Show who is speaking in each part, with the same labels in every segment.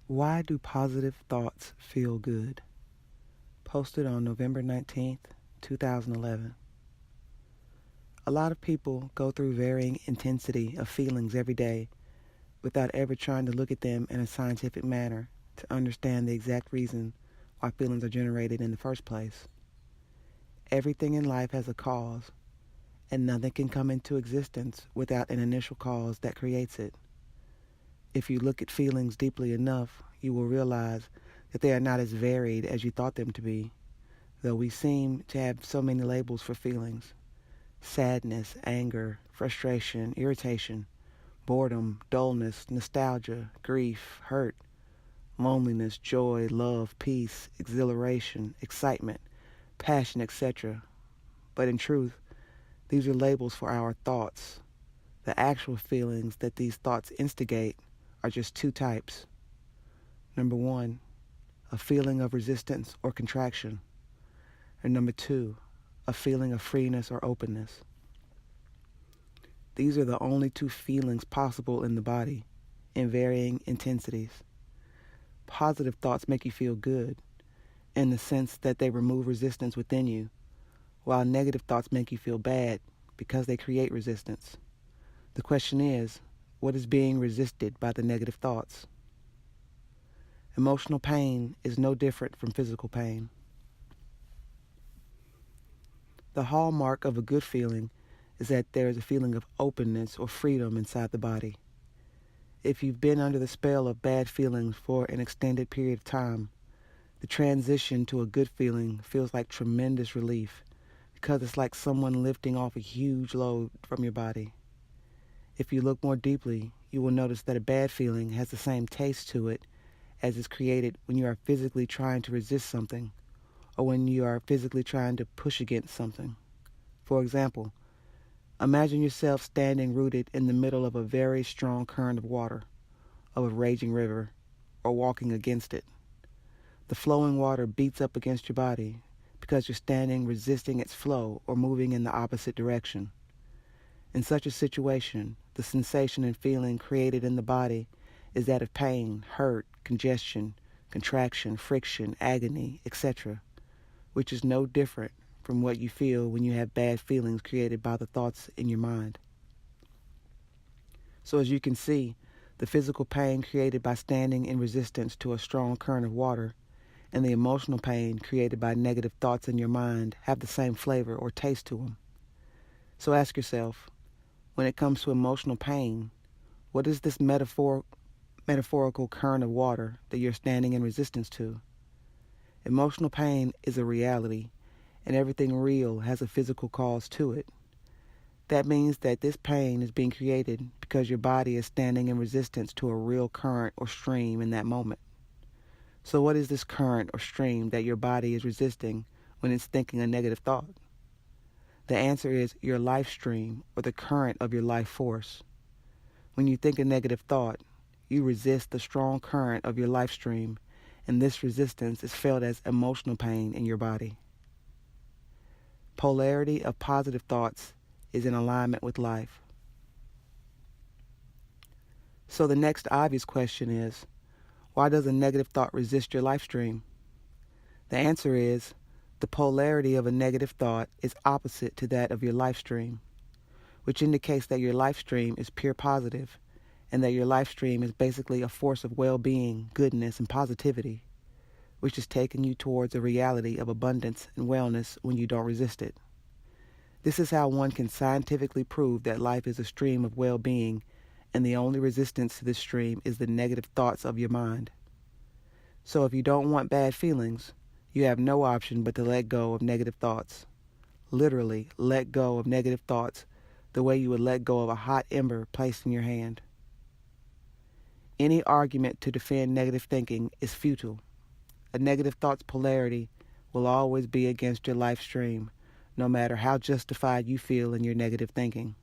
Speaker 1: Why do positive thoughts feel good? Posted on November 19th, 2011. A lot of people go through varying intensity of feelings every day without ever trying to look at them in a scientific manner to understand the exact reason why feelings are generated in the first place. Everything in life has a cause, and nothing can come into existence without an initial cause that creates it. If you look at feelings deeply enough, you will realize that they are not as varied as you thought them to be, though we seem to have so many labels for feelings. Sadness, anger, frustration, irritation, boredom, dullness, nostalgia, grief, hurt, loneliness, joy, love, peace, exhilaration, excitement, passion, etc. But in truth, these are labels for our thoughts. The actual feelings that these thoughts instigate are just two types. Number one, a feeling of resistance or contraction. And number two, a feeling of freeness or openness. These are the only two feelings possible in the body, in varying intensities. Positive thoughts make you feel good, in the sense that they remove resistance within you, while negative thoughts make you feel bad because they create resistance. The question is, what is being resisted by the negative thoughts? Emotional pain is no different from physical pain. The hallmark of a good feeling is that there is a feeling of openness or freedom inside the body. If you've been under the spell of bad feelings for an extended period of time, the transition to a good feeling feels like tremendous relief because it's like someone lifting off a huge load from your body. If you look more deeply, you will notice that a bad feeling has the same taste to it as is created when you are physically trying to resist something or when you are physically trying to push against something. For example, imagine yourself standing rooted in the middle of a very strong current of water, of a raging river, or walking against it. The flowing water beats up against your body because you're standing resisting its flow or moving in the opposite direction. In such a situation, the sensation and feeling created in the body is that of pain, hurt, congestion, contraction, friction, agony, etc., which is no different from what you feel when you have bad feelings created by the thoughts in your mind. So as you can see, the physical pain created by standing in resistance to a strong current of water and the emotional pain created by negative thoughts in your mind have the same flavor or taste to them. So ask yourself, when it comes to emotional pain, what is this metaphorical current of water that you're standing in resistance to? Emotional pain is a reality, and everything real has a physical cause to it. That means that this pain is being created because your body is standing in resistance to a real current or stream in that moment. So what is this current or stream that your body is resisting when it's thinking a negative thought? The answer is your life stream or the current of your life force. When you think a negative thought, you resist the strong current of your life stream, and this resistance is felt as emotional pain in your body. Polarity of positive thoughts is in alignment with life. So the next obvious question is, why does a negative thought resist your life stream? The answer is, the polarity of a negative thought is opposite to that of your life stream, which indicates that your life stream is pure positive and that your life stream is basically a force of well-being, goodness, and positivity, which is taking you towards a reality of abundance and wellness when you don't resist it. This is how one can scientifically prove that life is a stream of well-being, and the only resistance to this stream is the negative thoughts of your mind. So if you don't want bad feelings, you have no option but to let go of negative thoughts. Literally, let go of negative thoughts the way you would let go of a hot ember placed in your hand. Any argument to defend negative thinking is futile. A negative thought's polarity will always be against your life stream, no matter how justified you feel in your negative thinking.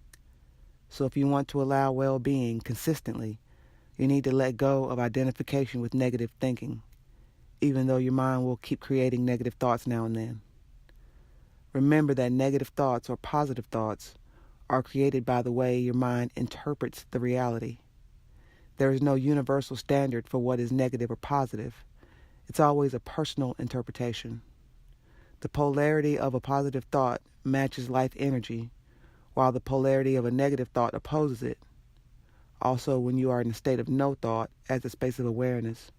Speaker 1: So if you want to allow well-being consistently, you need to let go of identification with negative thinking, even though your mind will keep creating negative thoughts now and then. Remember that negative thoughts or positive thoughts are created by the way your mind interprets the reality. There is no universal standard for what is negative or positive. It's always a personal interpretation. The polarity of a positive thought matches life energy, while the polarity of a negative thought opposes it. Also, when you are in a state of no thought as a space of awareness,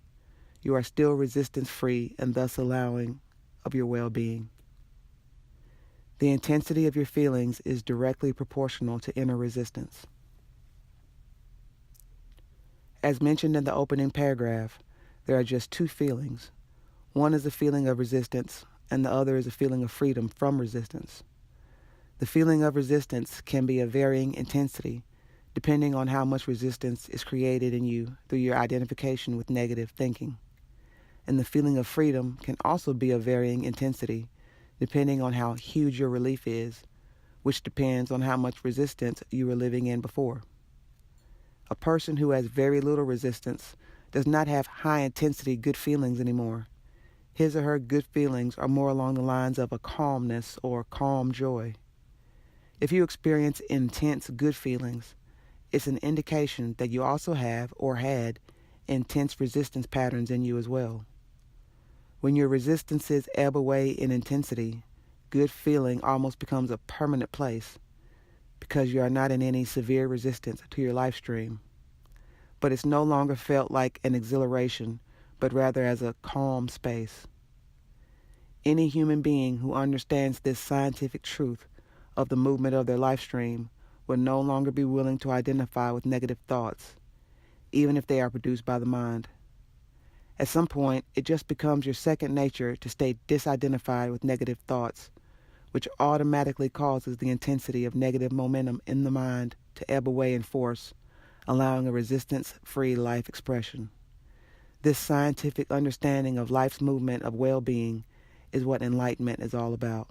Speaker 1: you are still resistance-free and thus allowing of your well-being. The intensity of your feelings is directly proportional to inner resistance. As mentioned in the opening paragraph, there are just two feelings. One is a feeling of resistance, and the other is a feeling of freedom from resistance. The feeling of resistance can be of varying intensity, depending on how much resistance is created in you through your identification with negative thinking. And the feeling of freedom can also be of varying intensity, depending on how huge your relief is, which depends on how much resistance you were living in before. A person who has very little resistance does not have high-intensity good feelings anymore. His or her good feelings are more along the lines of a calmness or calm joy. If you experience intense good feelings, it's an indication that you also have or had intense resistance patterns in you as well. When your resistances ebb away in intensity, good feeling almost becomes a permanent place because you are not in any severe resistance to your life stream. But it's no longer felt like an exhilaration, but rather as a calm space. Any human being who understands this scientific truth of the movement of their life stream will no longer be willing to identify with negative thoughts, even if they are produced by the mind. At some point, it just becomes your second nature to stay disidentified with negative thoughts, which automatically causes the intensity of negative momentum in the mind to ebb away in force, allowing a resistance-free life expression. This scientific understanding of life's movement of well-being is what enlightenment is all about.